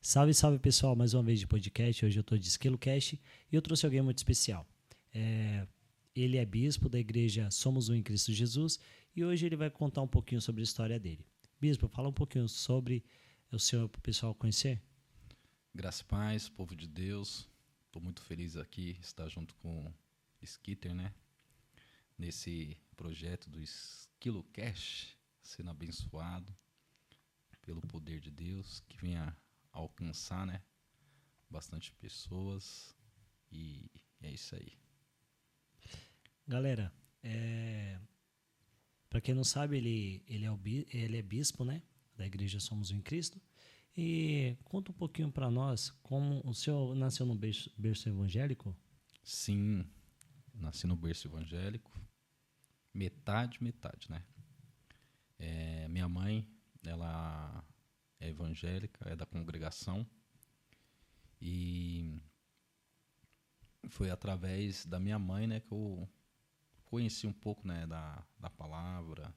Salve, salve pessoal, mais uma vez de podcast. Hoje eu estou de EsquiloCast e eu trouxe alguém muito especial. Ele é bispo da igreja Somos Um em Cristo Jesus e hoje ele vai contar um pouquinho sobre a história dele. Bispo, fala um pouquinho sobre o senhor para o pessoal conhecer. Graça e paz, povo de Deus. Estou muito feliz aqui estar junto com o Skitter, né? Nesse projeto do EsquiloCast, sendo abençoado pelo poder de Deus, que venha alcançar, né, bastante pessoas, e é isso aí. Galera, para quem não sabe, ele é bispo, né, da igreja Somos Um em Cristo. E conta um pouquinho para nós como o senhor nasceu no berço evangélico? Sim, nasci no berço evangélico, metade, né? Minha mãe, ela é evangélica, é da congregação, e foi através da minha mãe, né, que eu conheci um pouco, né, da palavra,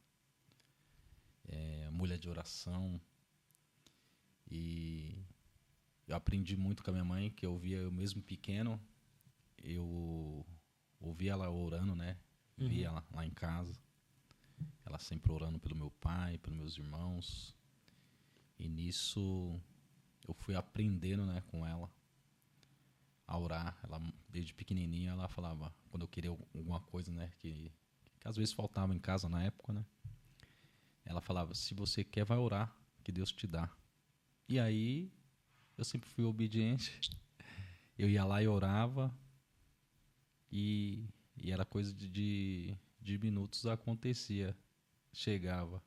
mulher de oração, e eu aprendi muito com a minha mãe, que eu via eu mesmo pequeno, eu ouvia ela orando, né, via ela lá em casa, ela sempre orando pelo meu pai, pelos meus irmãos, e nisso eu fui aprendendo, né, com ela a orar. Ela, desde pequenininha, ela falava, quando eu queria alguma coisa, né, que às vezes faltava em casa na época, né, ela falava, se você quer, vai orar, que Deus te dá. E aí eu sempre fui obediente, eu ia lá e orava, e era coisa de minutos acontecia, chegava.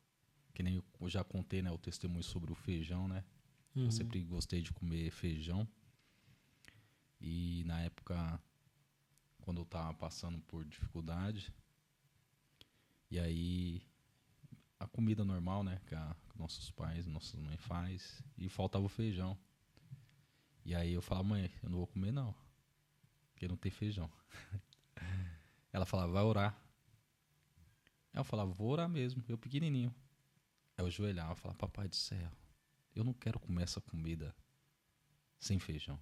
Que nem eu já contei, né, o testemunho sobre o feijão, né? Eu sempre gostei de comer feijão. E na época, quando eu estava passando por dificuldade, e aí a comida normal, né, que nossos pais, nossas mães faz, e faltava o feijão. E aí eu falava, mãe, eu não vou comer não, porque não tem feijão. Ela falava, vai orar. Aí eu falava, vou orar mesmo, eu pequenininho. Aí eu ajoelhava e falava, papai do céu, eu não quero comer essa comida sem feijão.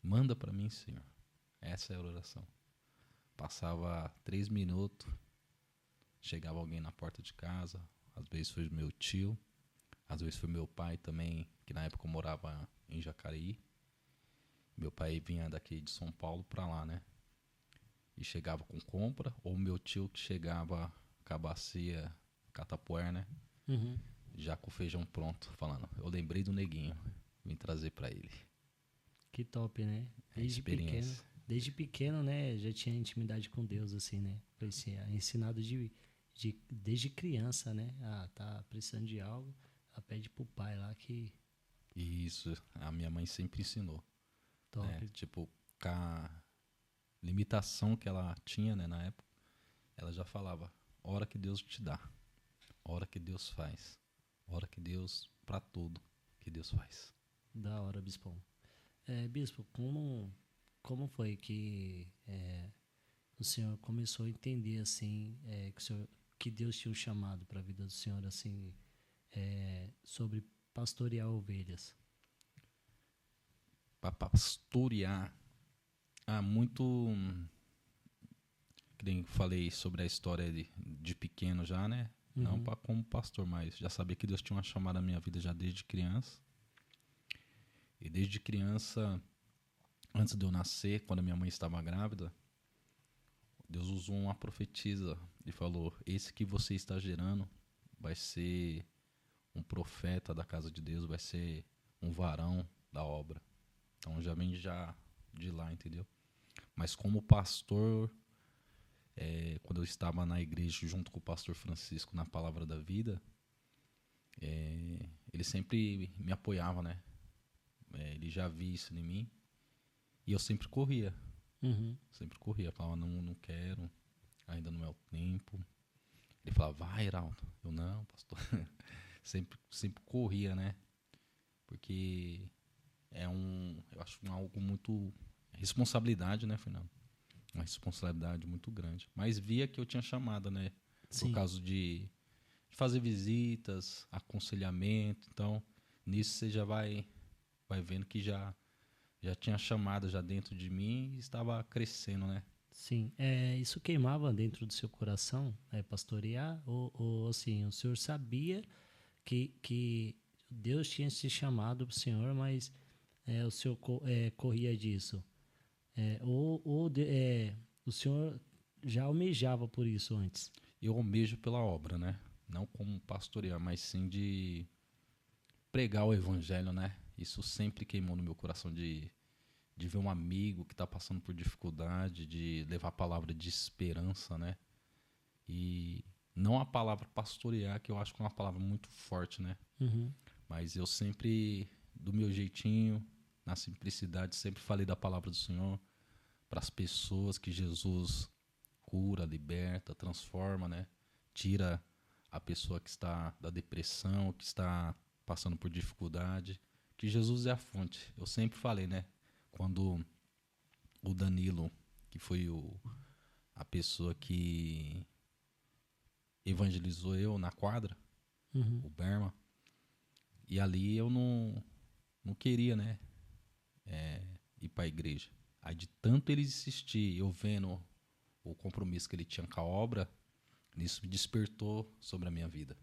Manda para mim, Senhor. Essa era a oração. Passava 3 minutos, chegava alguém na porta de casa, às vezes foi meu tio, às vezes foi meu pai também, que na época eu morava em Jacareí. Meu pai vinha daqui de São Paulo para lá, né? E chegava com compra, ou meu tio que chegava com a bacia Catapuer, né? Já com o feijão pronto, falando, eu lembrei do neguinho, vim trazer para ele. Que top, né? É experiência. Desde pequeno, né, já tinha intimidade com Deus, assim, né? Foi ensinado desde criança, né? Ah, tá precisando de algo, pede pro pai lá que E isso a minha mãe sempre ensinou, top. né? Tipo, com a limitação que ela tinha, né, na época, ela já falava, hora que Deus te dá, hora que Deus faz, hora que Deus, para tudo que Deus faz. Da hora, bispão. Bispo, como foi que o senhor começou a entender, assim, que Deus tinha um chamado para a vida do senhor, assim, sobre pastorear ovelhas? Para pastorear, muito, que nem falei sobre a história de pequeno já, né? Não como pastor, mas já sabia que Deus tinha uma chamada na minha vida já desde criança. E desde criança, antes de eu nascer, quando a minha mãe estava grávida, Deus usou uma profetisa e falou, esse que você está gerando vai ser um profeta da casa de Deus, vai ser um varão da obra. Então já vem já de lá, entendeu? Mas como pastor, quando eu estava na igreja junto com o pastor Francisco na Palavra da Vida, ele sempre me apoiava, né? Ele já via isso em mim e eu sempre corria. Sempre corria, falava, não quero, ainda não é o tempo. Ele falava, vai, Heraldo. Eu, não, pastor. sempre corria, né? Porque eu acho algo muito, responsabilidade, né, Fernando? Uma responsabilidade muito grande. Mas via que eu tinha chamada, né? Por Sim. causa de fazer visitas, aconselhamento. Então, nisso você já vai vai vendo que já tinha chamada já dentro de mim e estava crescendo, né? Sim. Isso queimava dentro do seu coração, pastorear? Ou assim, o senhor sabia que Deus tinha se chamado para o senhor, mas o senhor corria disso? O senhor já almejava por isso antes? Eu almejo pela obra, né? Não como pastorear, mas sim de pregar o evangelho, né? Isso sempre queimou no meu coração de ver um amigo que está passando por dificuldade, de levar a palavra de esperança, né? E não a palavra pastorear, que eu acho que é uma palavra muito forte, né? Uhum. Mas eu sempre, do meu jeitinho, na simplicidade, sempre falei da palavra do Senhor para as pessoas que Jesus cura, liberta, transforma, né? Tira a pessoa que está da depressão, que está passando por dificuldade, que Jesus é a fonte. Eu sempre falei, né? Quando o Danilo, que foi a pessoa que evangelizou eu na quadra, Uhum. o Berma, e ali eu não queria, né, ir para a igreja. Aí de tanto ele insistir, eu vendo o compromisso que ele tinha com a obra, isso me despertou sobre a minha vida,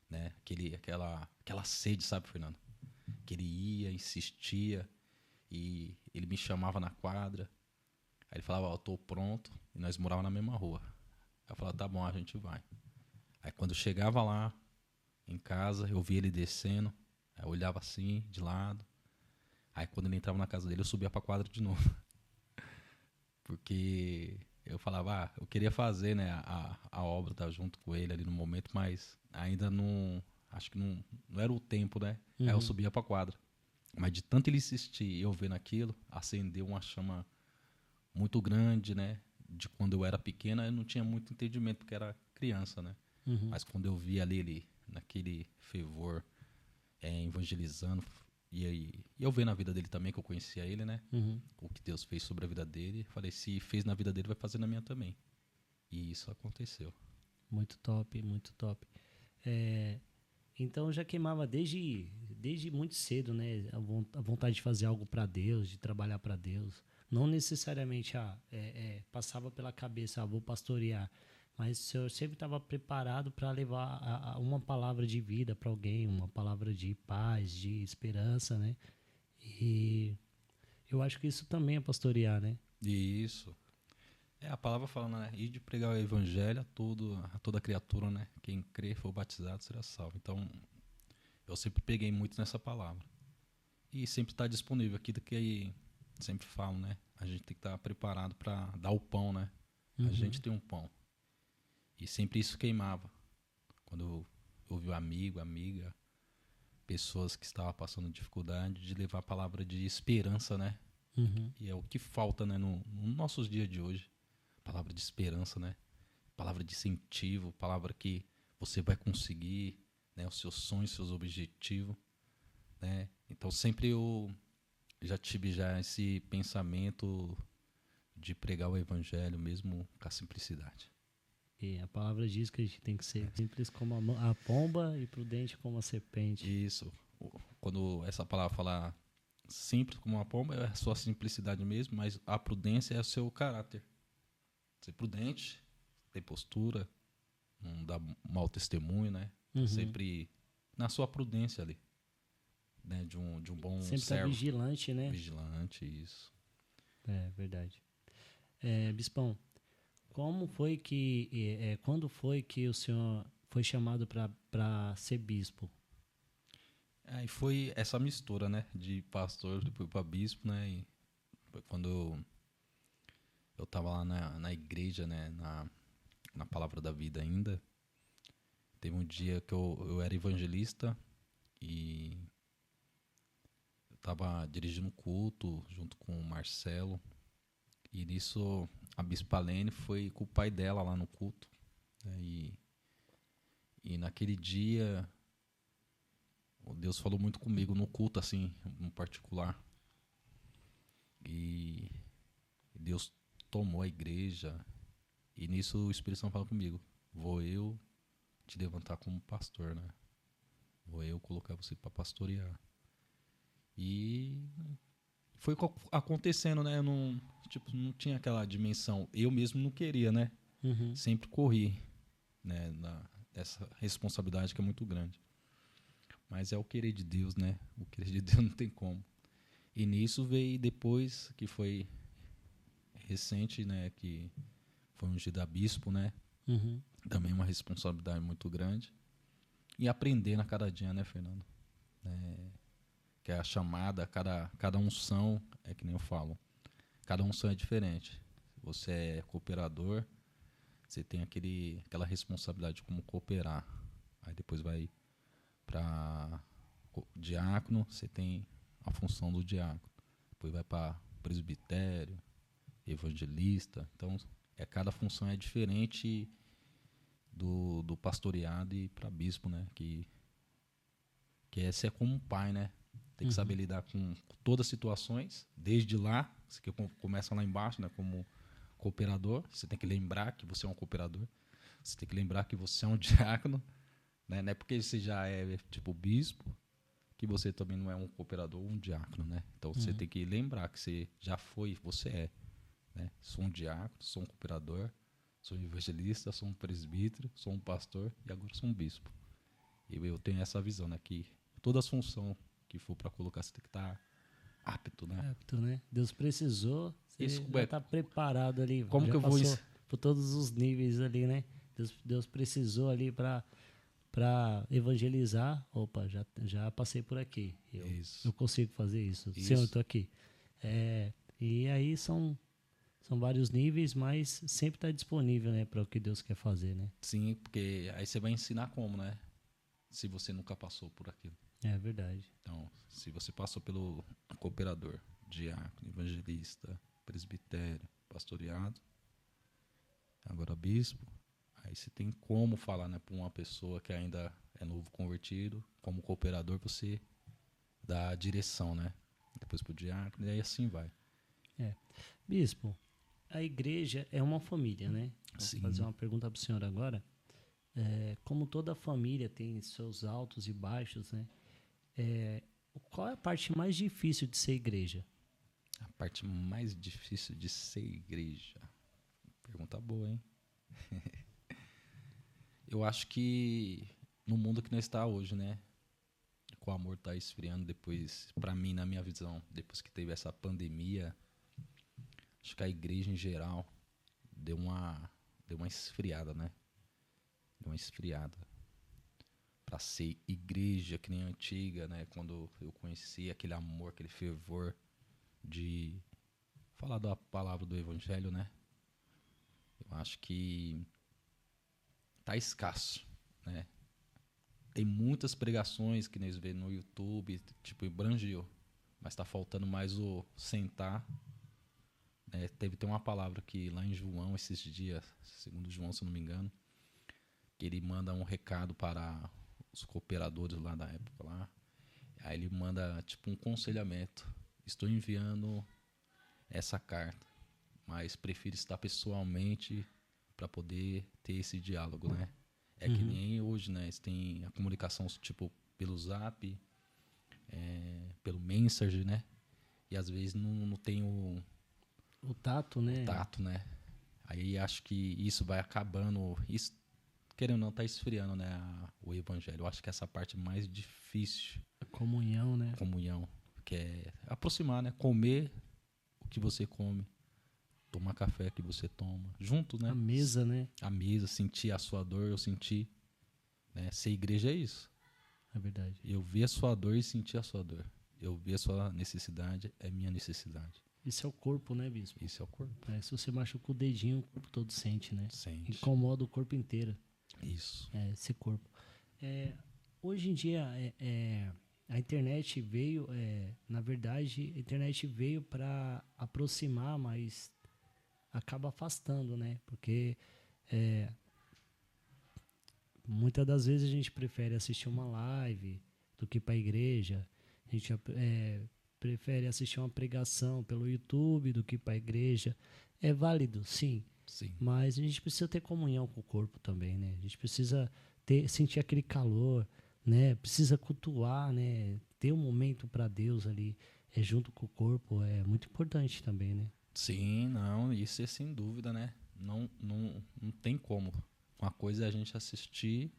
né? Aquela sede, sabe, Fernando? Que ele ia, insistia e ele me chamava na quadra. Aí ele falava, eu tô pronto, e nós morávamos na mesma rua. Aí eu falava, tá bom, a gente vai. Aí quando eu chegava lá em casa, eu via ele descendo, aí eu olhava assim, de lado. Aí quando ele entrava na casa dele, eu subia pra quadra de novo. Porque eu falava, eu queria fazer, né, a obra, tá junto com ele ali no momento, mas ainda não, acho que não era o tempo, né? Aí eu Uhum. subia pra quadra. Mas de tanto ele insistir e eu vendo aquilo, acendeu uma chama muito grande, né? De quando eu era pequena, eu não tinha muito entendimento, porque era criança, né? Uhum. Mas quando eu vi ali ele, naquele fervor, evangelizando, e aí e eu vendo a vida dele também, que eu conhecia ele, né? Uhum. O que Deus fez sobre a vida dele, falei, se fez na vida dele, vai fazer na minha também. E isso aconteceu. Muito top, muito top. É, então já queimava desde muito cedo, né? A vontade de fazer algo para Deus, de trabalhar para Deus. Não necessariamente passava pela cabeça, vou pastorear. Mas o senhor sempre estava preparado para levar uma palavra de vida para alguém, uma palavra de paz, de esperança, né? E eu acho que isso também é pastorear, né? E isso. É a palavra falando, né? E de pregar o evangelho a toda criatura, né? Quem crê e for batizado será salvo. Então, eu sempre peguei muito nessa palavra. E sempre está disponível. Aquilo que aí sempre falo, né? A gente tem que estar preparado para dar o pão, né? A gente Uhum. tem um pão. E sempre isso queimava. Quando eu vi um amigo, amiga, pessoas que estavam passando dificuldade, de levar a palavra de esperança, né? Uhum. E é o que falta, né, no nossos dias de hoje. Palavra de esperança, né? Palavra de incentivo, palavra que você vai conseguir, né, os seus sonhos, seus objetivos, né? Então sempre eu já tive já esse pensamento de pregar o evangelho mesmo com a simplicidade. E a palavra diz que a gente tem que ser simples como a pomba e prudente como a serpente. Isso. Quando essa palavra fala simples como uma pomba, é a sua simplicidade mesmo, mas a prudência é o seu caráter. Ser prudente, ter postura, não dar mau testemunho, né? Tá Uhum. sempre na sua prudência ali, né? De um bom Sempre tá servo, vigilante, né? vigilante, isso. É verdade. Bispão, quando foi que o senhor foi chamado para ser bispo? Aí foi essa mistura, né? De pastor depois para bispo, né? E foi quando eu tava lá na igreja, né? Na Palavra da Vida ainda. Teve um dia que eu era evangelista e eu tava dirigindo um culto junto com o Marcelo. E nisso a Bispa Lene foi com o pai dela lá no culto, né? E naquele dia Deus falou muito comigo no culto, assim, no particular. E Deus tomou a igreja. E nisso o Espírito Santo fala comigo: vou eu te levantar como pastor, né? Vou eu colocar você para pastorear. E foi acontecendo, né? Eu não, tipo, não tinha aquela dimensão. Eu mesmo não queria, né? Uhum. Sempre corri, né? Essa responsabilidade que é muito grande. Mas é o querer de Deus, né? O querer de Deus não tem como. E nisso veio depois, que foi recente, né? Que foi ungido a bispo, né? Uhum. Também uma responsabilidade muito grande. E aprendendo a cada dia, né, Fernando? Que é a chamada, cada unção, é que nem eu falo, cada unção é diferente. Você é cooperador, você tem aquela responsabilidade de como cooperar. Aí depois vai para diácono, você tem a função do diácono. Depois vai para presbitério, evangelista. Então, cada função é diferente do pastoreado e para bispo, né? Que esse é como um pai, né? Tem que saber lidar com todas as situações, desde lá, que começa lá embaixo, né? Como cooperador, você tem que lembrar que você é um cooperador, você tem que lembrar que você é um diácono, né? Não é porque você já é tipo bispo que você também não é um cooperador ou um diácono, né? Então você tem que lembrar que você já foi, você é, né? Sou um diácono, sou um cooperador, sou um evangelista, sou um presbítero, sou um pastor e agora sou um bispo. E eu tenho essa visão, né? Que toda a função que for para colocar, você tem que estar apto, né? Apto, né? Deus precisou, você Isso, já está preparado ali, como já que eu vou passou por todos os níveis ali, né? Deus precisou ali para evangelizar. Opa, já passei por aqui. Eu consigo fazer isso. Senhor, eu estou aqui. E aí são vários níveis, mas sempre está disponível, né, para o que Deus quer fazer, né? Sim, porque aí você vai ensinar como, né? Se você nunca passou por aquilo. É verdade. Então, se você passou pelo cooperador, diácono, evangelista, presbitério, pastoreado, agora bispo, aí você tem como falar, né, para uma pessoa que ainda é novo convertido, como cooperador você dá a direção, né? Depois para o diácono, e aí assim vai. Bispo, a igreja é uma família, né? Sim. Vou fazer uma pergunta para o senhor agora. Como toda família tem seus altos e baixos, né? Qual é a parte mais difícil de ser igreja? A parte mais difícil de ser igreja? Pergunta boa, hein? Eu acho que no mundo que nós está hoje, né? Com o amor tá esfriando depois, para mim, na minha visão, depois que teve essa pandemia, acho que a igreja em geral deu uma esfriada, né? Deu uma esfriada. Para ser igreja que nem a antiga, né? Quando eu conheci aquele amor, aquele fervor de falar da palavra do evangelho, né? Eu acho que tá escasso, né? Tem muitas pregações que nós vemos no YouTube, tipo, abrangiu, mas tá faltando mais o sentar. Tem uma palavra que lá em João, esses dias, segundo João, se eu não me engano, que ele manda um recado para os cooperadores lá da época lá. Aí ele manda tipo um aconselhamento. Estou enviando essa carta, mas prefiro estar pessoalmente para poder ter esse diálogo, né? É que nem hoje, né? Eles têm a comunicação tipo pelo Zap, pelo Messenger, né? E às vezes não tem o tato, né? tato, né? Aí acho que isso vai acabando, isso, querendo ou não, tá esfriando, né, o evangelho. Eu acho que essa parte mais difícil. A comunhão, né? Comunhão, que é aproximar, né? Comer o que você come, tomar café que você toma, junto, né? A mesa, né? A mesa, sentir a sua dor, eu senti, né? Ser igreja é isso. É verdade. Eu vi a sua dor e senti a sua dor. Eu vi a sua necessidade, é minha necessidade. Isso é o corpo, né, bispo? Isso é o corpo. Se você machuca o dedinho, o corpo todo sente, né? Sente. Incomoda o corpo inteiro. Isso. Esse corpo. Hoje em dia, a internet veio, na verdade, a internet veio para aproximar, mas acaba afastando, né? Porque muitas das vezes a gente prefere assistir uma live do que ir para a igreja. A gente prefere assistir uma pregação pelo YouTube do que ir para a igreja. É válido, sim. Sim. Mas a gente precisa ter comunhão com o corpo também, né? A gente precisa sentir aquele calor, né? Precisa cultuar, né? ter um momento para Deus ali, junto com o corpo, é muito importante também, né? Sim, não, isso é sem dúvida, né? Não tem como. Uma coisa é a gente assistir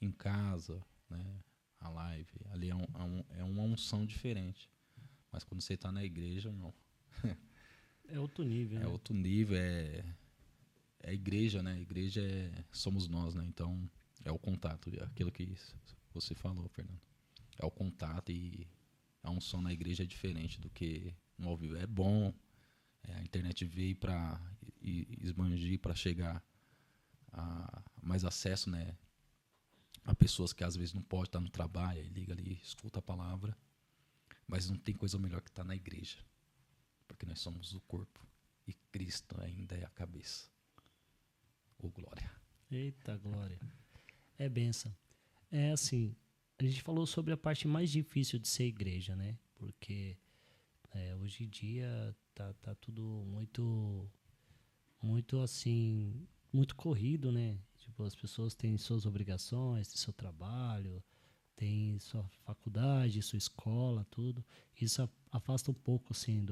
em casa, né? A live. Ali é uma unção diferente. Mas quando você está na igreja, não. É outro nível, É né? outro nível, é a igreja, né? A igreja somos nós, né? Então, é o contato, aquilo que você falou, Fernando. É o contato e a unção na igreja é diferente do que no ao vivo. É bom, a internet veio para expandir, para chegar a mais acesso, né? A pessoas que às vezes não podem estar no trabalho, aí liga ali, escuta a palavra, mas não tem coisa melhor que estar na igreja, porque nós somos o corpo e Cristo ainda é a cabeça. Ô, glória. Eita glória. É bênção. É assim, a gente falou sobre a parte mais difícil de ser igreja, né? Porque hoje em dia tá tudo muito assim, muito corrido, né? Tipo, as pessoas têm suas obrigações, têm seu trabalho, têm sua faculdade, sua escola, tudo. Isso afasta um pouco, assim,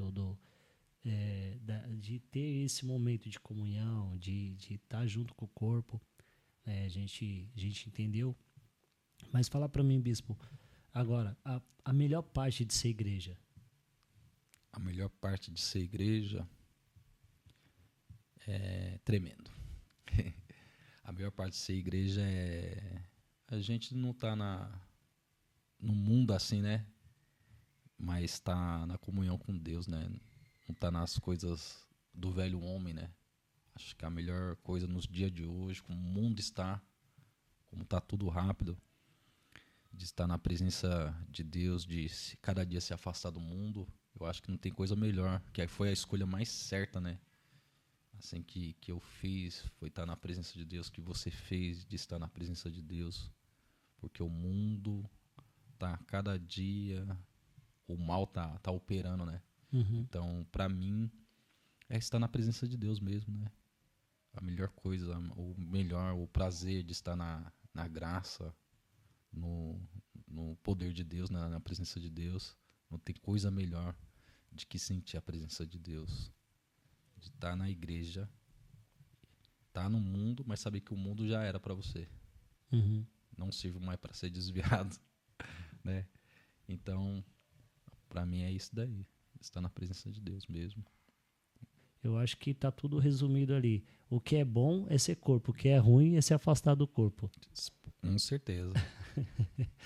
de ter esse momento de comunhão, de estar junto com o corpo. A gente entendeu. Mas fala para mim, bispo, agora, a melhor parte de ser igreja. A melhor parte de ser igreja é tremendo. A melhor parte de ser igreja é a gente não tá no mundo assim, né? Mas tá na comunhão com Deus, né? Não tá nas coisas do velho homem, né? Acho que a melhor coisa nos dias de hoje, como o mundo está, como tá tudo rápido, de estar na presença de Deus, cada dia se afastar do mundo, eu acho que não tem coisa melhor, que foi a escolha mais certa, né? Assim que eu fiz, foi estar na presença de Deus, que você fez de estar na presença de Deus, porque o mundo tá cada dia, o mal tá operando, né? Uhum. Então, para mim, é estar na presença de Deus mesmo, né? A melhor coisa, o prazer de estar na graça, no, no poder de Deus, na presença de Deus. Não tem coisa melhor de que sentir a presença de Deus. De estar na igreja, estar no mundo, mas saber que o mundo já era para você. Uhum. Não sirvo mais para ser desviado, né? Então, para mim é isso daí. Estar na presença de Deus mesmo. Eu acho que tá tudo resumido ali. O que é bom é ser corpo, o que é ruim é se afastar do corpo. Com certeza.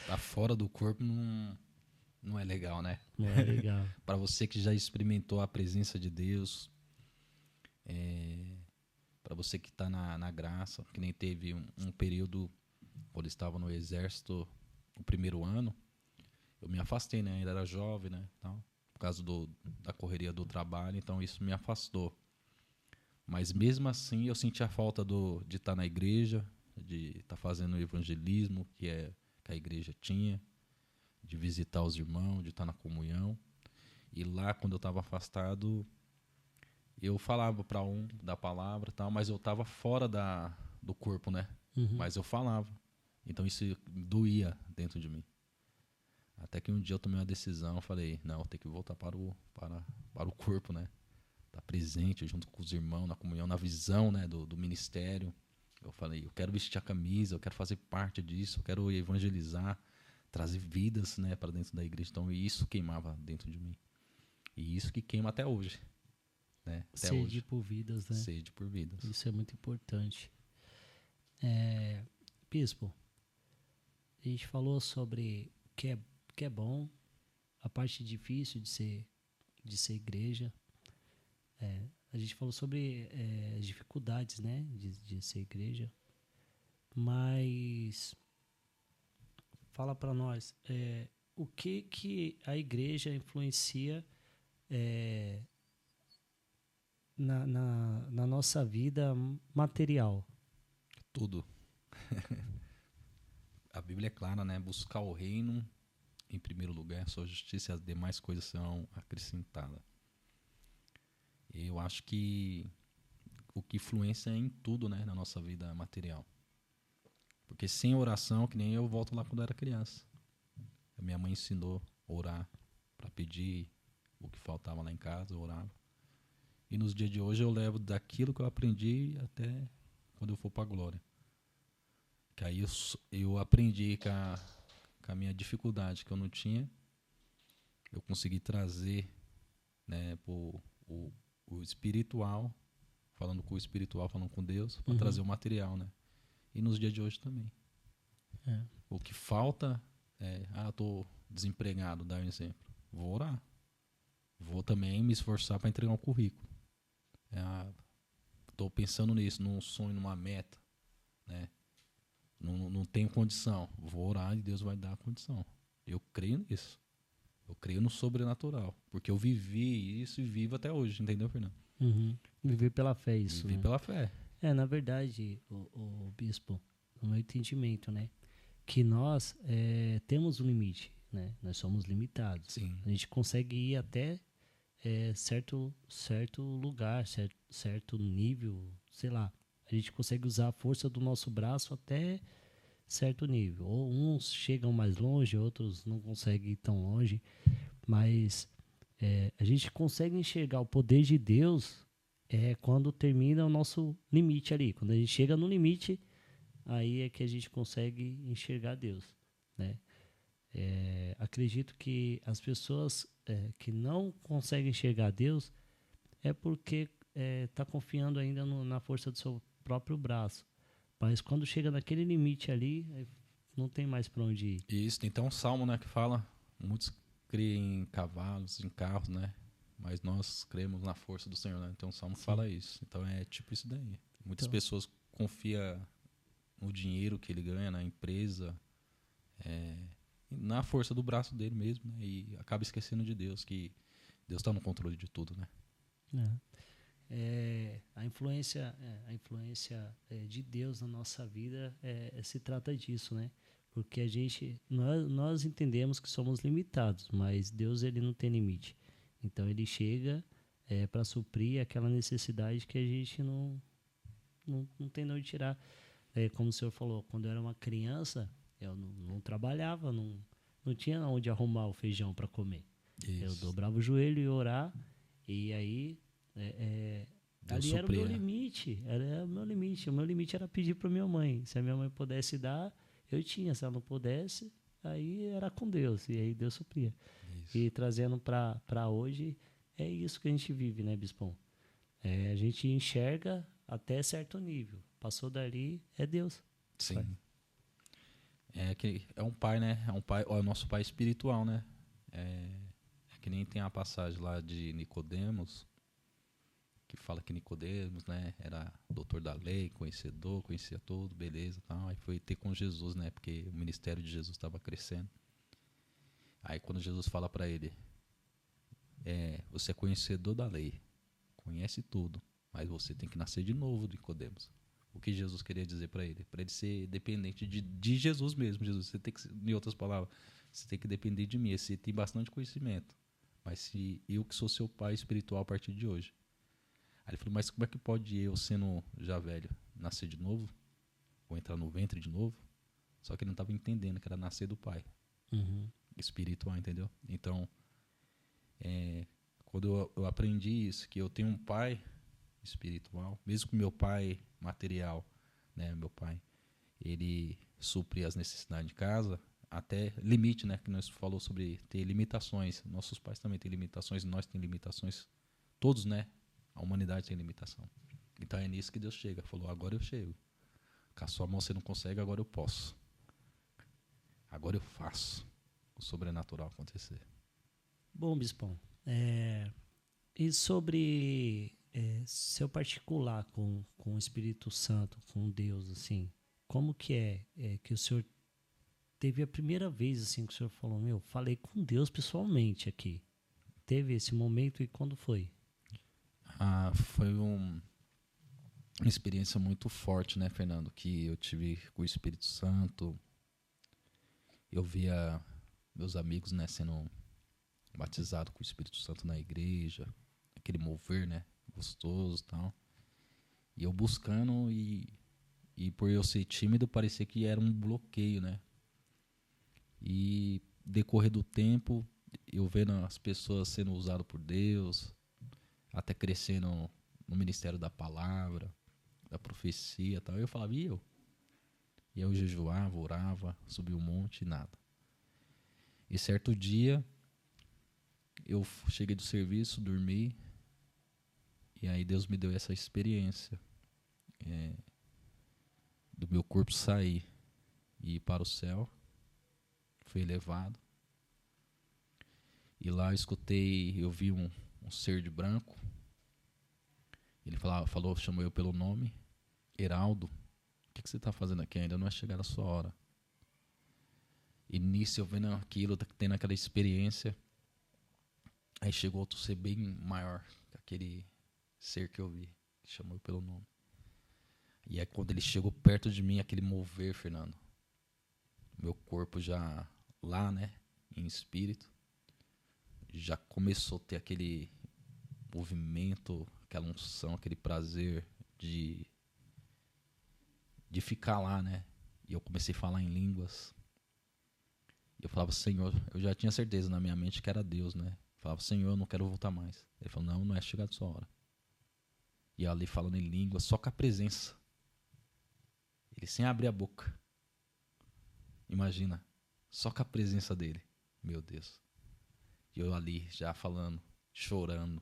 Tá fora do corpo não é legal, né? Não é legal. Para você que já experimentou a presença de Deus, para você que está na graça, que nem teve um período, quando eu estava no exército, no primeiro ano, eu me afastei, né? Ainda era jovem, né? Tal, por causa da correria do trabalho, então isso me afastou. Mas mesmo assim eu senti a falta de estar na igreja, de estar fazendo o evangelismo que a igreja tinha, de visitar os irmãos, de estar na comunhão. E lá, quando eu estava afastado, eu falava para um da palavra, tal, mas eu estava fora do corpo, né? Uhum. Mas eu falava. Então isso doía dentro de mim. Até que um dia eu tomei uma decisão, falei, não, tem que voltar para o corpo, né? Estar presente junto com os irmãos, na comunhão, na visão, né, do ministério. Eu falei, eu quero vestir a camisa, eu quero fazer parte disso, eu quero evangelizar, trazer vidas, né, para dentro da igreja. Então isso queimava dentro de mim. E isso que queima até hoje. Né? Até Sede hoje. por vidas, né? Sede por vidas. Isso é muito importante. Bispo, a gente falou sobre o que é bom, a parte difícil de ser igreja. A gente falou sobre as dificuldades, né, de ser igreja. Mas fala para nós, o que a igreja influencia na nossa vida material. Tudo. A Bíblia é clara, né? Buscar o reino em primeiro lugar, a sua justiça e as demais coisas serão acrescentadas. Eu acho que o que influencia é em tudo, né, na nossa vida material. Porque sem oração, que nem eu volto lá quando eu era criança. A minha mãe ensinou a orar para pedir o que faltava lá em casa, eu orava. E nos dias de hoje eu levo daquilo que eu aprendi até quando eu for para a glória. Que aí eu aprendi com a minha dificuldade que eu não tinha, eu consegui trazer, né, o espiritual, falando com o espiritual, falando com Deus, para trazer o material, né? E nos dias de hoje também. É. O que falta estou desempregado, dar um exemplo. Vou orar. Vou também me esforçar para entregar um currículo. Estou pensando nisso, num sonho, numa meta, né? Não tenho condição. Vou orar e Deus vai dar a condição. Eu creio nisso. Eu creio no sobrenatural. Porque eu vivi isso e vivo até hoje, entendeu, Fernando? Viver pela fé, isso. Vivi né? pela fé. Na verdade, o bispo, no meu entendimento, né? Que nós temos um limite, né? Nós somos limitados. Sim. A gente consegue ir até certo lugar, certo nível, sei lá. A gente consegue usar a força do nosso braço até certo nível. Ou uns chegam mais longe, outros não conseguem ir tão longe. Mas a gente consegue enxergar o poder de Deus quando termina o nosso limite ali. Quando a gente chega no limite, aí é que a gente consegue enxergar Deus, né? Acredito que as pessoas que não conseguem enxergar Deus é porque está confiando ainda na força do seu próprio braço. Mas quando chega naquele limite ali, não tem mais para onde ir. E isso tem até um salmo, né, que fala: muitos creem em cavalos, em carros, né? Mas nós cremos na força do Senhor, né? Então o salmo fala isso. Então é tipo isso daí. Muitas pessoas confiam no dinheiro que ele ganha, na empresa, na força do braço dele mesmo, né? E acaba esquecendo de Deus, que Deus está no controle de tudo, né? A influência de Deus na nossa vida se trata disso, né? Porque nós entendemos que somos limitados, mas Deus ele não tem limite. Então ele chega para suprir aquela necessidade que a gente não tem de onde tirar. Como o senhor falou, quando eu era uma criança, eu não trabalhava, não tinha onde arrumar o feijão para comer. Isso. Eu dobrava o joelho e orar, e aí ali era o meu limite. Era o meu limite. O meu limite era pedir para minha mãe. Se a minha mãe pudesse dar, eu tinha. Se ela não pudesse, aí era com Deus. E aí Deus supria. Isso. E trazendo para hoje, é isso que a gente vive, né, Bispão? A gente enxerga até certo nível. Passou dali, é Deus. Sim. É um pai, né? É o nosso pai espiritual, né? É que nem tem a passagem lá de Nicodemos, que fala que Nicodemos, né, era doutor da lei, conhecedor, conhecia tudo, beleza, tal. Aí foi ter com Jesus, né, porque o ministério de Jesus estava crescendo. Aí quando Jesus fala para ele, você é conhecedor da lei, conhece tudo, mas você tem que nascer de novo, Nicodemos. O que Jesus queria dizer para ele ser dependente de Jesus mesmo. Jesus, você tem que, em outras palavras, você tem que depender de mim. Você tem bastante conhecimento, mas se eu que sou seu pai espiritual a partir de hoje. Aí ele falou, mas como é que pode eu, sendo já velho, nascer de novo? Ou entrar no ventre de novo? Só que ele não estava entendendo que era nascer do pai. Espiritual, entendeu? Então, quando eu aprendi isso, que eu tenho um pai espiritual, mesmo que meu pai material, né, meu pai, ele supre as necessidades de casa, até limite, né, que nós falou sobre ter limitações. Nossos pais também têm limitações, nós temos limitações, todos, né? A humanidade tem limitação. Então é nisso que Deus chega. Falou, agora eu chego. Com a sua mão você não consegue, agora eu posso. Agora eu faço o sobrenatural acontecer. Bom, Bispão, e sobre seu particular com o Espírito Santo, com Deus, assim, como que que o senhor teve a primeira vez assim que o senhor falou, falei com Deus pessoalmente aqui. Teve esse momento e quando foi? Foi uma experiência muito forte, né, Fernando? Que eu tive com o Espírito Santo. Eu via meus amigos, né, sendo batizados com o Espírito Santo na igreja, aquele mover, né, gostoso e tal. E eu buscando e por eu ser tímido parecia que era um bloqueio, né? E decorrer do tempo, eu vendo as pessoas sendo usadas por Deus, até crescendo no ministério da palavra, da profecia e tal, eu falava, e eu? E eu jejuava, orava, subia um monte e nada. E certo dia, eu cheguei do serviço, dormi, e aí Deus me deu essa experiência do meu corpo sair e ir para o céu. Fui elevado. E lá eu vi um ser de branco. Ele chamou eu pelo nome, Heraldo. O que você está fazendo aqui? Ainda não é chegada a sua hora. E nisso eu vendo aquilo, tendo aquela experiência. Aí chegou outro ser bem maior que aquele ser que eu vi, que chamou eu pelo nome. E aí quando ele chegou perto de mim, aquele mover, Fernando, meu corpo já lá, né, em espírito, já começou a ter aquele movimento, aquela unção, aquele prazer de ficar lá, né? E eu comecei a falar em línguas. E eu falava, Senhor, eu já tinha certeza na minha mente que era Deus, né? Eu falava, Senhor, eu não quero voltar mais. Ele falou, não é chegada a sua hora. E eu ali falando em línguas, só com a presença. Ele sem abrir a boca. Imagina, só com a presença dele. Meu Deus. E eu ali já falando, chorando.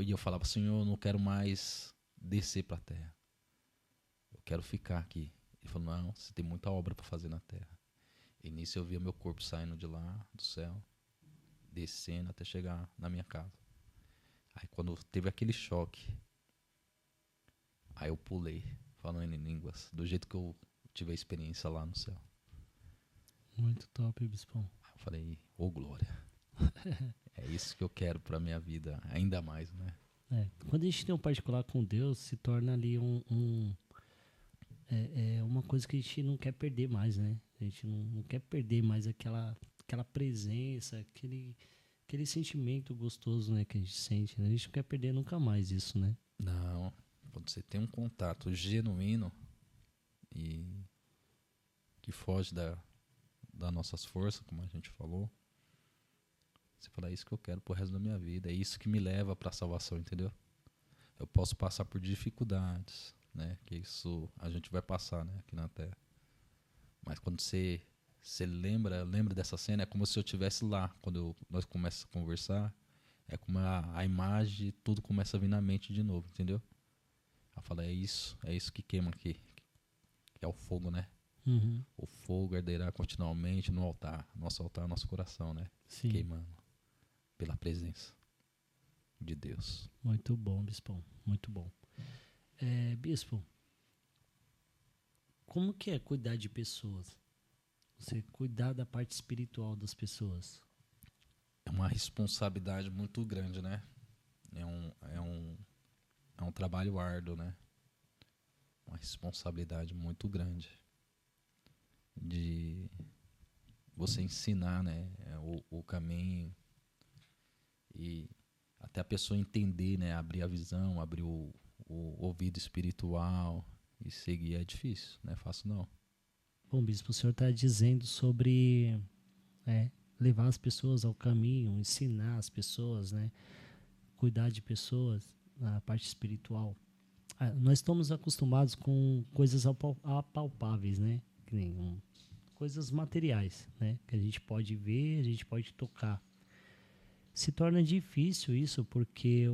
E eu falava, Senhor, eu não quero mais descer para a terra. Eu quero ficar aqui. Ele falou, não, você tem muita obra para fazer na terra. E nisso eu via meu corpo saindo de lá, do céu, descendo até chegar na minha casa. Aí quando teve aquele choque, aí eu pulei, falando em línguas, do jeito que eu tive a experiência lá no céu. Muito top, Bispão. Aí eu falei, ô glória. É isso que eu quero pra minha vida, ainda mais, né? Quando a gente tem um particular com Deus, se torna ali uma coisa que a gente não quer perder mais, né? A gente não quer perder mais aquela presença, aquele sentimento gostoso, né, que a gente sente, né? A gente não quer perder nunca mais isso, né? Não, quando você tem um contato genuíno e que foge das nossas forças, como a gente falou, você fala, é isso que eu quero pro resto da minha vida, é isso que me leva pra salvação, entendeu? Eu posso passar por dificuldades, né? Que isso a gente vai passar, né? Aqui na Terra. Mas quando você lembra dessa cena, é como se eu estivesse lá. Quando nós começamos a conversar, é como a imagem, tudo começa a vir na mente de novo, entendeu? Eu falo, é isso que queima aqui. Que é o fogo, né? Uhum. O fogo arderá continuamente no altar. Nosso altar é o nosso coração, né? Sim. Queimando pela presença de Deus. Muito bom, Bispão. Muito bom. Bispo, como que é cuidar de pessoas? Você cuidar da parte espiritual das pessoas? É uma responsabilidade muito grande, né? É um trabalho árduo, né? Uma responsabilidade muito grande de você ensinar, né, o caminho e até a pessoa entender, né, abrir a visão, abrir o ouvido espiritual e seguir. É difícil, não é fácil não. Bom, Bispo, o senhor está dizendo sobre levar as pessoas ao caminho, ensinar as pessoas, né, cuidar de pessoas, na parte espiritual. Nós estamos acostumados com coisas apalpáveis, né? Que nem coisas materiais, né? Que a gente pode ver, a gente pode tocar. Se torna difícil isso porque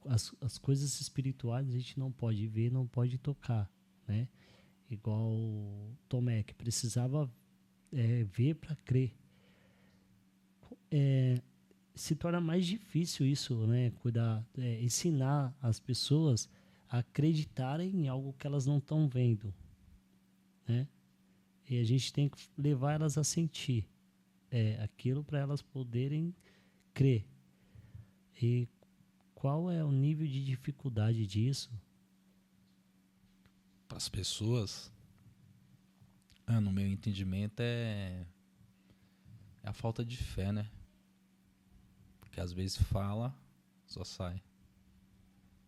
as coisas espirituais a gente não pode ver, não pode tocar, né? Igual Tomé, que precisava ver para crer. Se torna mais difícil isso, né? Cuidar, ensinar as pessoas a acreditarem em algo que elas não estão vendo, né? E a gente tem que levar elas a sentir aquilo para elas poderem crer. E qual é o nível de dificuldade disso? Para as pessoas, no meu entendimento, é a falta de fé, né? Porque às vezes fala, só sai.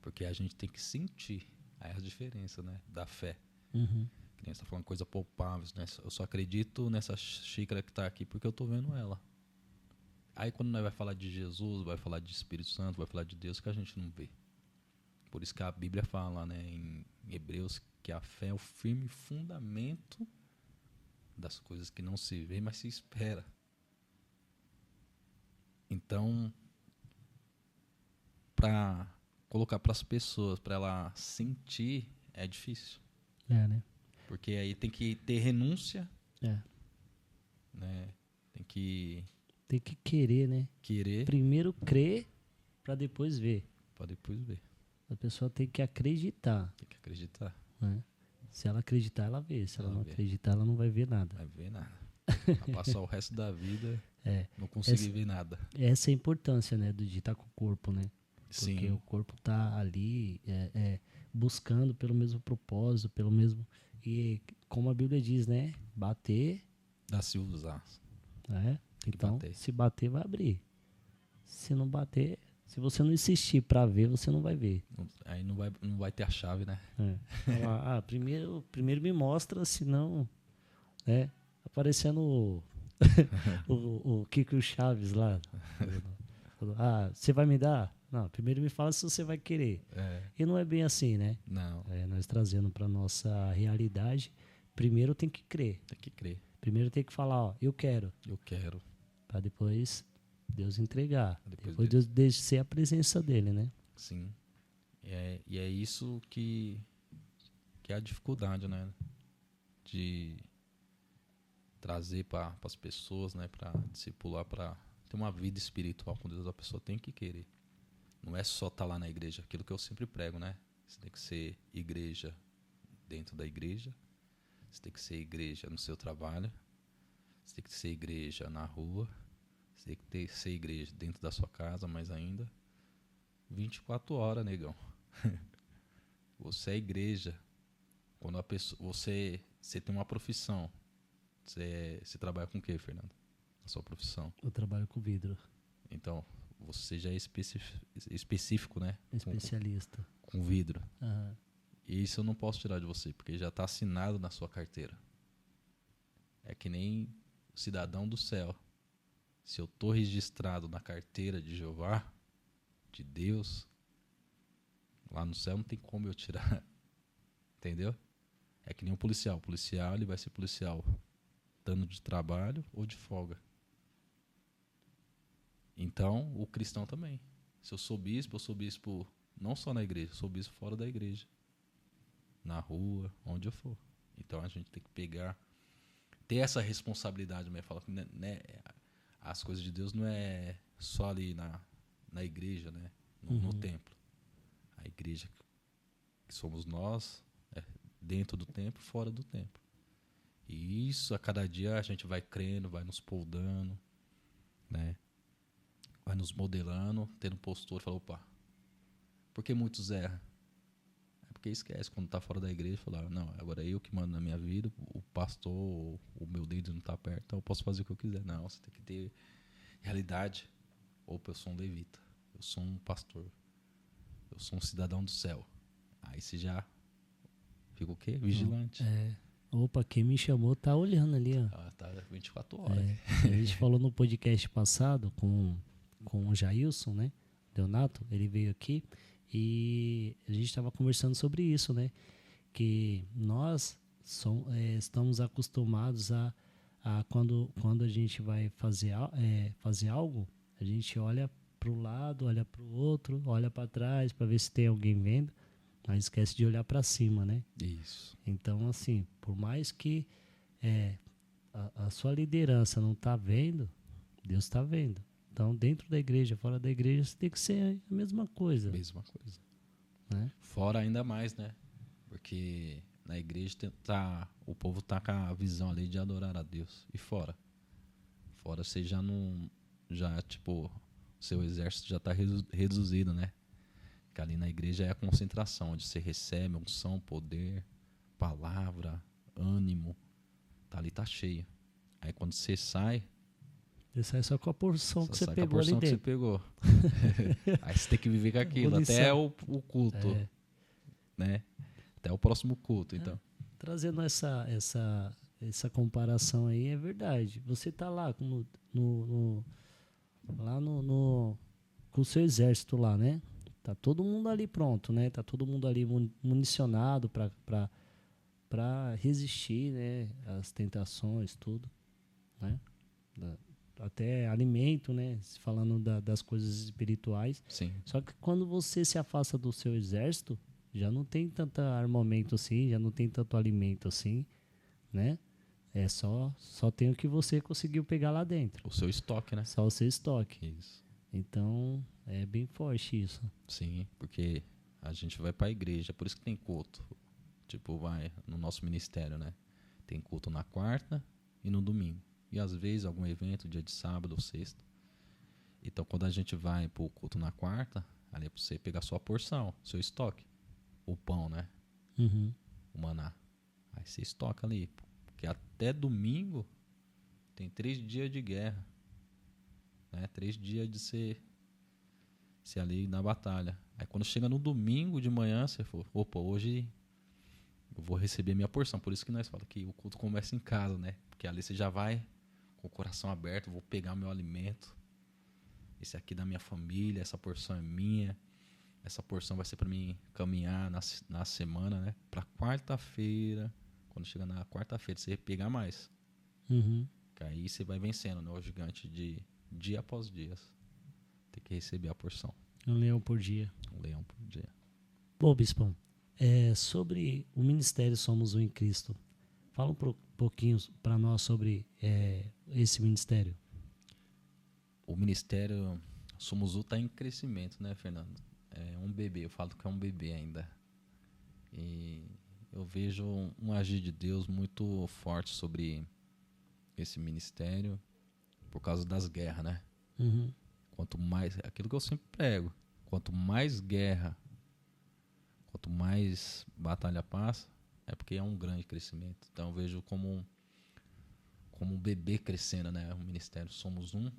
Porque a gente tem que sentir. Aí a diferença, né? Da fé. Uhum. Que nem você tá falando coisa palpáveis, né? Eu só acredito nessa xícara que tá aqui porque eu tô vendo ela. Aí quando nós vai falar de Jesus, vai falar de Espírito Santo, vai falar de Deus, que a gente não vê. Por isso que a Bíblia fala, né, em Hebreus, que a fé é o firme fundamento das coisas que não se vê, mas se espera. Então, para colocar para as pessoas, para ela sentir, é difícil. Né? Porque aí tem que ter renúncia, É. né? Tem que Tem que querer, né? querer Primeiro crer para depois ver. para depois ver. A pessoa tem que acreditar. Tem que acreditar. Né? Se ela acreditar, ela vê. Se ela não vê. acreditar, ela não vai ver nada. Vai ver nada. Vai passar o resto da vida não conseguir ver nada. Essa é a importância, né, de estar com o corpo, né? Porque Sim. o corpo tá ali buscando pelo mesmo propósito, pelo mesmo... E como a Bíblia diz, né? Bater, Dá-se usar. né? Tem que Então, bater. se bater, vai abrir. Se não bater, se você não insistir para ver, você não vai ver. Aí não vai ter a chave, né? Falar, primeiro me mostra, senão... Né? Aparecendo o Kiko Chaves lá. Você vai me dar? Não, primeiro me fala se você vai querer. E não é bem assim, né? Não. Nós trazendo para nossa realidade, primeiro tem que crer. Tem que crer. Primeiro tem que falar, ó, eu quero. Eu quero. Para depois Deus entregar. Depois Deus descer a presença dele, né? Sim. E é isso que é a dificuldade, né? De trazer para as pessoas, né? Para discipular, para ter uma vida espiritual com Deus. A pessoa tem que querer. Não é só estar lá na igreja. Aquilo que eu sempre prego, né? Você tem que ser igreja dentro da igreja. Você tem que ser igreja no seu trabalho. Você tem que ser igreja na rua. Você tem que ser igreja dentro da sua casa, mais ainda. 24 horas, negão. Você é igreja. Quando a pessoa, você tem uma profissão. Você trabalha com o quê, Fernando? A sua profissão. Eu trabalho com vidro. Então, você já é específico, né? Especialista. Com vidro. Uhum. E isso eu não posso tirar de você, porque já está assinado na sua carteira. É que nem o cidadão do céu. Se eu estou registrado na carteira de Jeová, de Deus, lá no céu não tem como eu tirar. Entendeu? É que nem um policial. O policial, ele vai ser policial dando de trabalho ou de folga. Então, o cristão também. Se eu sou bispo não só na igreja, eu sou bispo fora da igreja. Na rua, onde eu for. Então, a gente tem que ter essa responsabilidade mesmo. Falar que, né, as coisas de Deus não é só ali na igreja, né? No templo. A igreja que somos nós, é dentro do templo, fora do templo. E isso, a cada dia, a gente vai crendo, vai nos poldando, né? Vai nos modelando, tendo postura, fala, opa, por que muitos erram? É porque esquece, quando tá fora da igreja, falar, não, agora é eu que mando na minha vida, o pastor, o meu dedo não tá perto, então eu posso fazer o que eu quiser. Não, você tem que ter realidade. Opa, eu sou um levita, eu sou um pastor, eu sou um cidadão do céu. Aí você já fica o quê? Vigilante. Opa, quem me chamou tá olhando ali, ó. Tá 24 horas. A gente falou no podcast passado com o Jailson, né? Leonato, ele veio aqui e a gente estava conversando sobre isso, né? Que nós estamos acostumados a quando a gente vai fazer algo, a gente olha para o lado, olha para o outro, olha para trás para ver se tem alguém vendo, mas esquece de olhar para cima, né? Isso. Então, assim, por mais que a sua liderança não está vendo, Deus está vendo. Então, dentro da igreja, fora da igreja, você tem que ser a mesma coisa. Mesma coisa. Né? Fora ainda mais, né? Porque na igreja o povo tá com a visão ali de adorar a Deus. E fora? Fora você já não... Já, tipo, seu exército já está reduzido, né? Que ali na igreja é a concentração, onde você recebe unção, poder, palavra, ânimo. Tá ali, tá cheio. Aí quando você sai... Você sai só com a porção que você pegou com a porção ali dentro. Que você pegou. Aí você tem que viver com aquilo até o culto. Né? Até o próximo culto, então. trazendo essa comparação aí, é verdade. Você tá lá com o seu exército lá, né? Tá todo mundo ali pronto, né? Tá todo mundo ali municionado para resistir, né? Às tentações, tudo, né? Até alimento, né? Falando das coisas espirituais. Sim. Só que quando você se afasta do seu exército, já não tem tanto armamento assim, já não tem tanto alimento assim, né? É só tem o que você conseguiu pegar lá dentro. O seu estoque, né? Só o seu estoque. Isso. Então, é bem forte isso. Sim, porque a gente vai para a igreja, por isso que tem culto. Tipo, vai no nosso ministério, né? Tem culto na quarta e no domingo. E às vezes algum evento, dia de sábado ou sexta. Então, quando a gente vai pro culto na quarta, ali é para você pegar sua porção, seu estoque. O pão, né? Uhum. O maná. Aí você estoca ali. Porque até domingo tem 3 dias de guerra. Né? 3 dias de ser ali na batalha. Aí quando chega no domingo de manhã, você fala, opa, hoje eu vou receber minha porção. Por isso que nós falamos que o culto começa em casa, né? Porque ali você já vai com o coração aberto, vou pegar meu alimento. Esse aqui é da minha família, essa porção é minha. Essa porção vai ser para mim caminhar na semana, né? Para quarta-feira. Quando chega na quarta-feira, você pegar mais. Uhum. Que aí você vai vencendo, né? O gigante de dia após dia. Tem que receber a porção. Um leão por dia. Um leão por dia. Bom, Bispão, sobre o Ministério Somos Um em Cristo, fala um pouquinho para nós sobre esse ministério. O ministério Somos Um está em crescimento, né, Fernando? É um bebê, eu falo que é um bebê ainda. E eu vejo um agir de Deus muito forte sobre esse ministério por causa das guerras, né? Uhum. Quanto mais, aquilo que eu sempre prego, quanto mais guerra, quanto mais batalha passa, é porque é um grande crescimento. Então eu vejo como um bebê crescendo, né? O ministério Somos Um.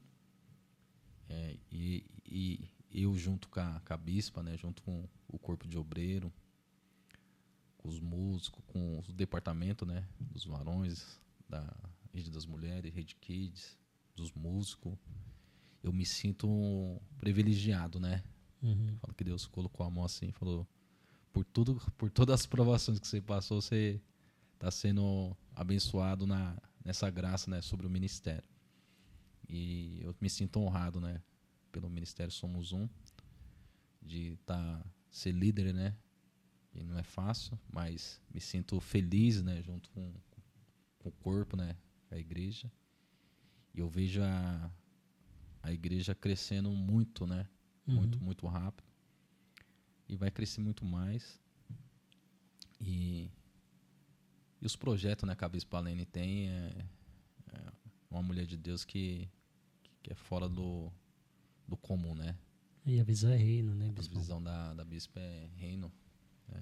E eu junto com a bispa, né? Junto com o corpo de obreiro, com os músicos, com os departamentos, né? Dos varões, da rede das mulheres, rede kids, dos músicos. Eu me sinto privilegiado, né? Uhum. Falo que Deus colocou a mão assim, falou, por todas as provações que você passou, você está sendo abençoado nessa graça, né, sobre o ministério. E eu me sinto honrado, né, pelo ministério Somos Um, de ser líder, né? E não é fácil, mas me sinto feliz, né, junto com o corpo, né, a igreja. E eu vejo a igreja crescendo muito, né? Uhum. Muito, muito rápido. E vai crescer muito mais. E os projetos, né, que a Bispa Lene tem é uma mulher de Deus que é fora do comum, né? E a visão é reino, né, A Bispão? visão da Bispa é reino. Né?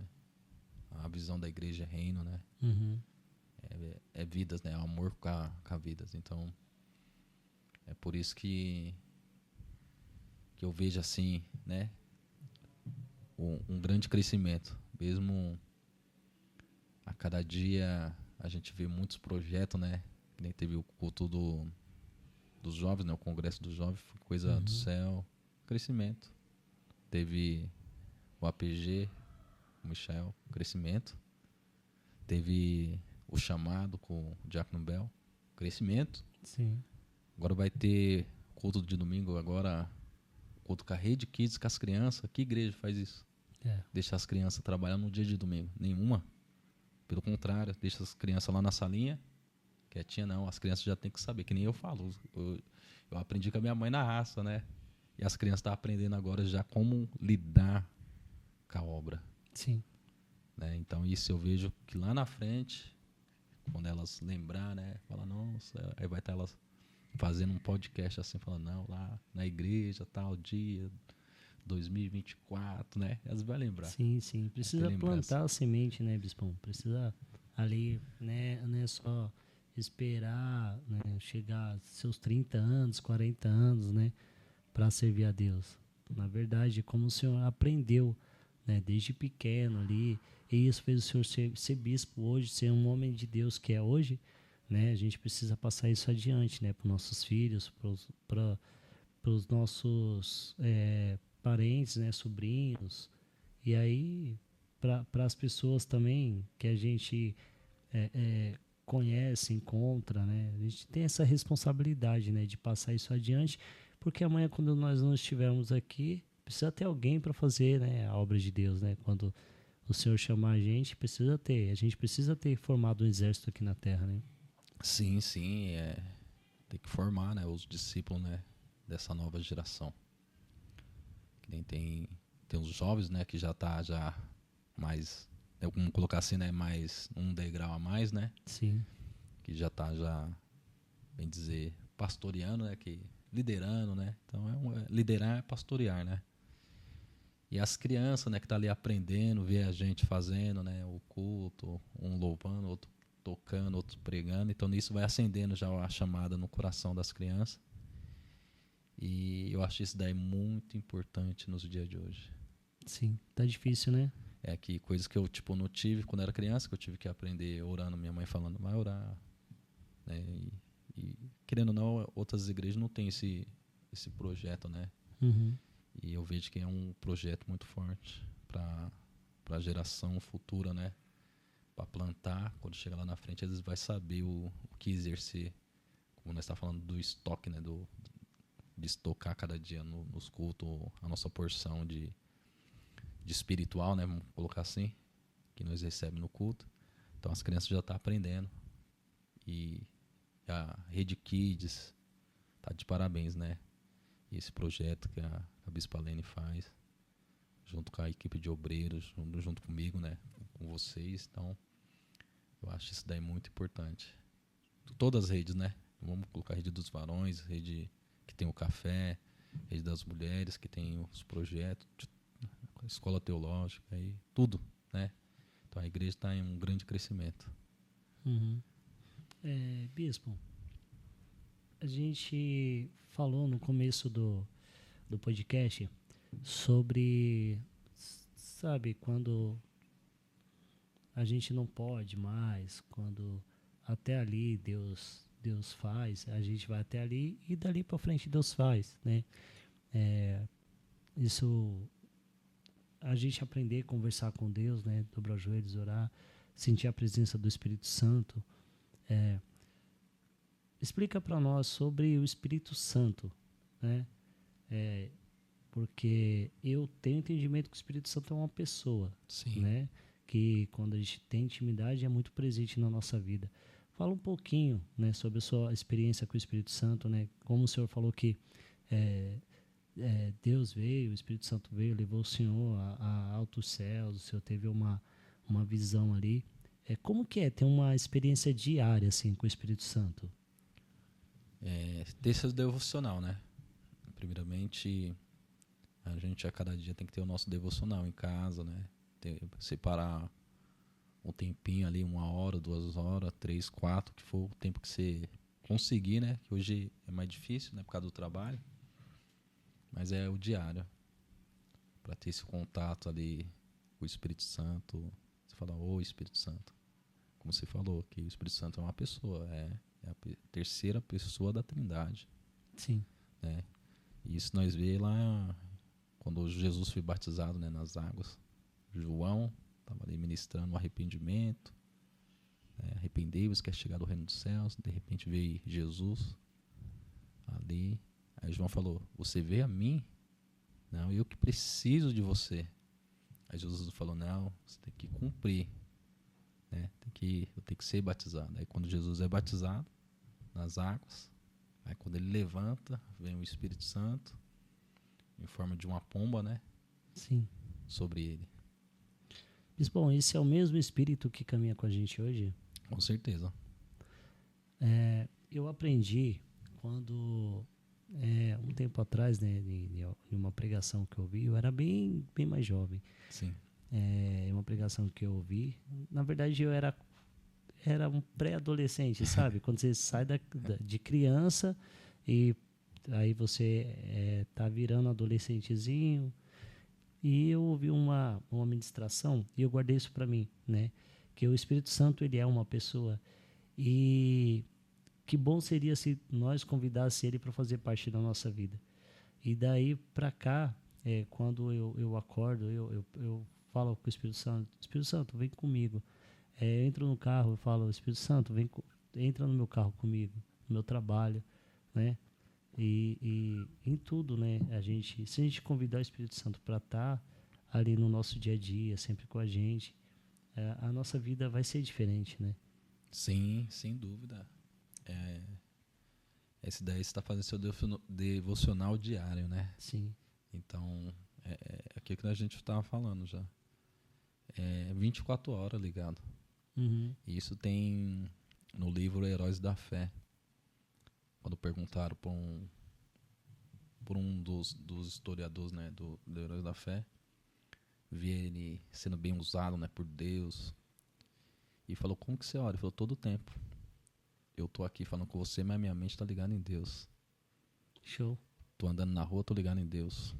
A visão da igreja é reino, né? Uhum. É vidas, né? Amor com a vidas. Então, é por isso que eu vejo assim, né? Um grande crescimento. Mesmo a cada dia a gente vê muitos projetos, né? Que nem teve o culto dos jovens, né? O congresso dos jovens, foi coisa do céu. Crescimento. Teve o APG, o Michel, crescimento. Teve o chamado com o Diácono Bel, crescimento. Sim. Agora vai ter culto de domingo, agora culto com a rede kids, com as crianças. Que igreja faz isso? Deixa as crianças trabalhar no dia de domingo? Nenhuma. Pelo contrário, deixa as crianças lá na salinha, quietinha. Não, as crianças já tem que saber, que nem eu falo. Eu aprendi com a minha mãe na raça, né? E as crianças estão aprendendo agora já como lidar com a obra. Sim. Né? Então isso eu vejo que lá na frente, quando elas lembrar, né? Fala, nossa, aí vai estar elas fazendo um podcast assim, falando, não, lá na igreja, tal dia, 2024, né? Elas vão lembrar. Sim, sim. Precisa plantar a semente, né, Bispão? Precisa ali, né? Não é só esperar, né, chegar aos seus 30 anos, 40 anos, né? Para servir a Deus. Na verdade, como o senhor aprendeu né? Desde pequeno ali. E isso fez o senhor ser bispo hoje, ser um homem de Deus que é hoje, né? A gente precisa passar isso adiante, né? Para os nossos filhos, para os nossos parentes, né? Sobrinhos. E aí, para as pessoas também que a gente conhece, encontra, né? A gente tem essa responsabilidade, né? De passar isso adiante, porque amanhã, quando nós não estivermos aqui, precisa ter alguém para fazer, né? A obra de Deus, né? Quando o Senhor chamar a gente precisa ter formado um exército aqui na Terra, né? Sim, sim, tem que formar, né, os discípulos, né, dessa nova geração. Que nem tem os jovens, né, que já tá já mais, vamos colocar assim, né, mais um degrau a mais, né, Sim. que já tá já, bem dizer, pastoreando, né, que liderando, né. Então liderar é pastorear, né. E as crianças, né, que tá ali aprendendo, vê a gente fazendo, né, o culto, um louvando, outro tocando, outro pregando. Então nisso vai acendendo já a chamada no coração das crianças. E eu acho isso daí muito importante nos dias de hoje. Sim, tá difícil, né? É que coisas que eu tipo não tive quando era criança, que eu tive que aprender orando, minha mãe falando, vai orar, né? E querendo ou não, outras igrejas não têm esse projeto, né? Uhum. E eu vejo que é um projeto muito forte para a geração futura, né? Para plantar, quando chegar lá na frente, eles vão saber o que exercer. Como nós estamos falando do estoque, né? De estocar cada dia nos cultos a nossa porção de espiritual, né? Vamos colocar assim, que nós recebemos no culto. Então as crianças já estão aprendendo. E a Rede Kids tá de parabéns, né? E esse projeto que a Bispa Lene faz, junto com a equipe de obreiros, junto comigo, né? Com vocês. Então, eu acho isso daí muito importante. Todas as redes, né? Vamos colocar a rede dos varões, rede que tem o café, rede das mulheres, que tem os projetos, escola teológica e tudo, né? Então a igreja está em um grande crescimento. Uhum. Bispo, a gente falou no começo do podcast sobre, sabe, quando a gente não pode mais, quando até ali Deus faz, a gente vai até ali e dali para frente Deus faz, né? Isso, a gente aprender a conversar com Deus, né? Dobrar os joelhos, orar, sentir a presença do Espírito Santo. Explica para nós sobre o Espírito Santo, né? Porque eu tenho entendimento que o Espírito Santo é uma pessoa, Sim. né? Que quando a gente tem intimidade é muito presente na nossa vida. Fala um pouquinho, né, sobre a sua experiência com o Espírito Santo, né? Como o senhor falou que Deus veio, o Espírito Santo veio, levou o senhor a altos céus, o senhor teve uma visão ali. Como que é ter uma experiência diária assim com o Espírito Santo? Ter esse devocional, né? Primeiramente, a gente a cada dia tem que ter o nosso devocional em casa, né? Separar um tempinho ali, 1 hora, 2 horas, 3, 4, que for o tempo que você conseguir, né? Que hoje é mais difícil, né? Por causa do trabalho. Mas é o diário. Para ter esse contato ali com o Espírito Santo. Você fala, ô Espírito Santo. Como você falou, que o Espírito Santo é uma pessoa. É a terceira pessoa da Trindade. Sim. Né? E isso nós vemos lá quando Jesus foi batizado, né, nas águas. João estava ali ministrando o arrependimento. Arrependei-vos que é chegado o reino dos céus. De repente veio Jesus ali. Aí João falou, você veio a mim? Não, eu que preciso de você. Aí Jesus falou, não, você tem que cumprir. Né? Eu tenho que ser batizado. Aí quando Jesus é batizado nas águas, aí quando ele levanta, vem o Espírito Santo em forma de uma pomba, né? Sim. Sobre ele. Mas, bom, esse é o mesmo Espírito que caminha com a gente hoje? Com certeza. Eu aprendi quando, um tempo atrás, né, em uma pregação que eu ouvi, eu era bem mais jovem. Sim. Uma pregação que eu ouvi, na verdade eu era um pré-adolescente, sabe? Quando você sai de criança e aí você tá virando adolescentezinho. E eu ouvi uma ministração e eu guardei isso para mim, né? Que o Espírito Santo, ele é uma pessoa e que bom seria se nós convidássemos ele para fazer parte da nossa vida. E daí para cá, quando eu acordo, eu falo com o Espírito Santo, vem comigo. Eu entro no carro, eu falo, Espírito Santo, entra no meu carro comigo, no meu trabalho, né? E em tudo, né? Se a gente convidar o Espírito Santo para estar ali no nosso dia a dia, sempre com a gente, a nossa vida vai ser diferente, né? Sim, sem dúvida. Esse daí você está fazendo seu devocional diário, né? Sim. Então, aquilo que a gente estava falando já. 24 horas ligado. Uhum. E isso tem no livro Heróis da Fé. Quando perguntaram por um dos historiadores, né, do Heróis da Fé, vi ele sendo bem usado, né, por Deus. E falou, como que você ora? Ele falou, todo o tempo. Eu tô aqui falando com você, mas minha mente tá ligada em Deus. Show. Tô andando na rua, tô ligado em Deus.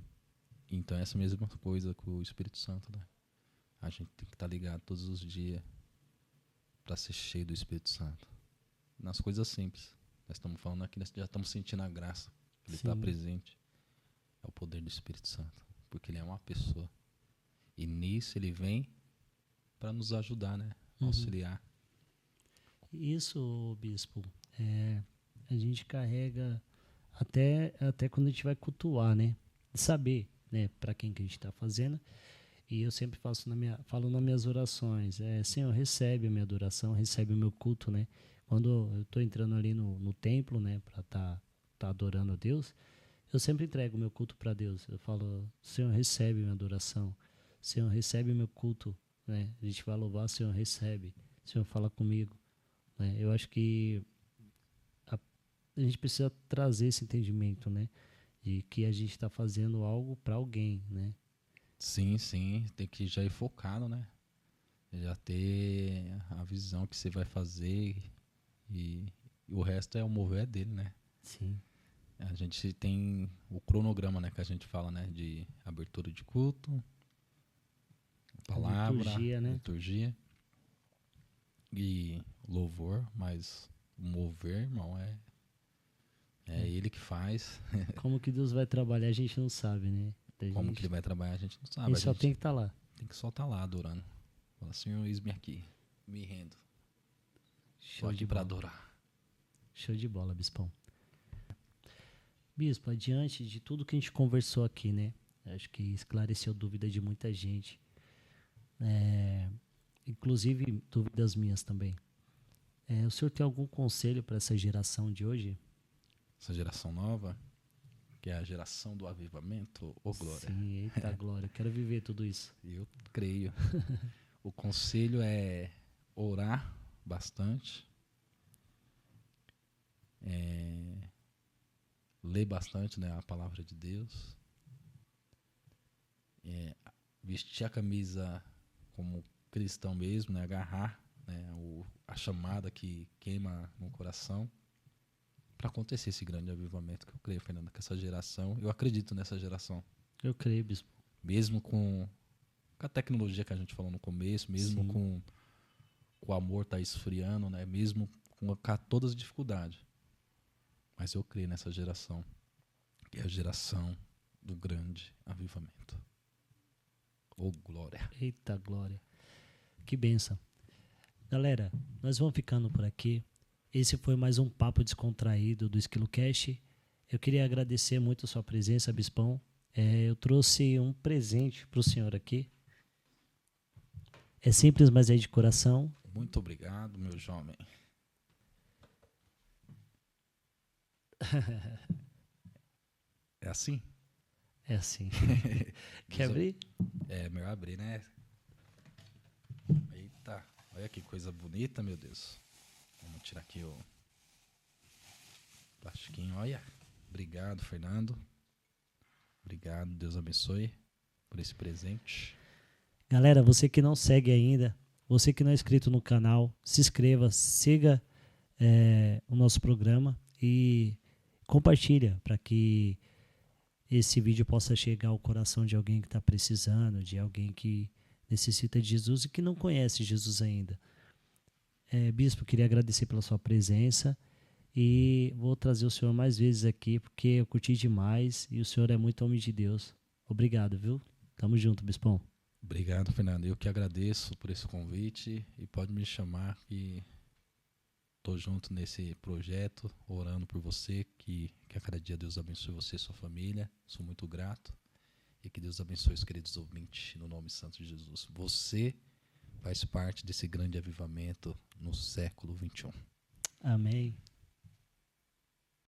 Então é essa mesma coisa com o Espírito Santo, né? A gente tem que estar ligado todos os dias para ser cheio do Espírito Santo. Nas coisas simples. Nós estamos falando aqui, nós já estamos sentindo a graça. Ele está presente. É o poder do Espírito Santo. Porque ele é uma pessoa. E nisso ele vem para nos ajudar, né? Auxiliar. Isso, bispo, a gente carrega até quando a gente vai cultuar, né? Saber, né, para quem que a gente está fazendo. E eu sempre falo nas minhas orações, Senhor, recebe a minha adoração, recebe o meu culto, né? Quando eu estou entrando ali no templo, né, para tá adorando a Deus, eu sempre entrego o meu culto para Deus. Eu falo, Senhor, recebe a minha adoração, Senhor, recebe o meu culto, né? A gente vai louvar, Senhor, recebe, Senhor, fala comigo, né? Eu acho que a gente precisa trazer esse entendimento, né, de que a gente está fazendo algo para alguém, né? Sim, tem que já ir focado, né? Já ter a visão que você vai fazer e o resto é o mover dele, né? Sim. A gente tem o cronograma, né, que a gente fala, né, de abertura de culto, palavra, liturgia e louvor, mas o mover, irmão, é ele que faz. Como que Deus vai trabalhar, a gente não sabe, né? Como que ele vai trabalhar, a gente não sabe. Ele só tem que estar lá. Tem que só estar lá adorando. Fala, Senhor, eis-me aqui, me rendo. Estou aqui para adorar. Show de bola, bispão. Bispo, adiante de tudo que a gente conversou aqui, né? Acho que esclareceu dúvida de muita gente. Inclusive dúvidas minhas também. O senhor tem algum conselho para essa geração de hoje? Essa geração nova, que é a geração do avivamento, glória. Sim, eita glória, quero viver tudo isso. Eu creio. O conselho é orar bastante, ler bastante, né, a palavra de Deus, vestir a camisa como cristão mesmo, né, agarrar, né, a chamada que queima no coração, para acontecer esse grande avivamento que eu creio, Fernando, que essa geração, eu acredito nessa geração. Eu creio, bispo. Mesmo com a tecnologia que a gente falou no começo, mesmo com o amor tá esfriando, né? Mesmo com todas as dificuldades. Mas eu creio nessa geração, que é a geração do grande avivamento. Glória. Eita glória. Que bênção. Galera, nós vamos ficando por aqui. Esse foi mais um papo descontraído do EsquiloCast. Eu queria agradecer muito a sua presença, bispão. Eu trouxe um presente para o senhor aqui. É simples, mas é de coração. Muito obrigado, meu jovem. É assim? É assim. Quer abrir? É melhor abrir, né? Eita, olha que coisa bonita, meu Deus. Vamos tirar aqui o plastiquinho, olha. Obrigado, Fernando. Obrigado, Deus abençoe por esse presente. Galera, você que não segue ainda, você que não é inscrito no canal, se inscreva, siga o nosso programa e compartilha para que esse vídeo possa chegar ao coração de alguém que está precisando, de alguém que necessita de Jesus e que não conhece Jesus ainda. Bispo, queria agradecer pela sua presença e vou trazer o senhor mais vezes aqui, porque eu curti demais e o senhor é muito homem de Deus. Obrigado, viu? Tamo junto, Bispão. Obrigado, Fernando. Eu que agradeço por esse convite e pode me chamar que estou junto nesse projeto, orando por você, que a cada dia Deus abençoe você e sua família. Sou muito grato e que Deus abençoe os queridos ouvintes, no nome santo de Jesus. Você faz parte desse grande avivamento no século XXI. Amém.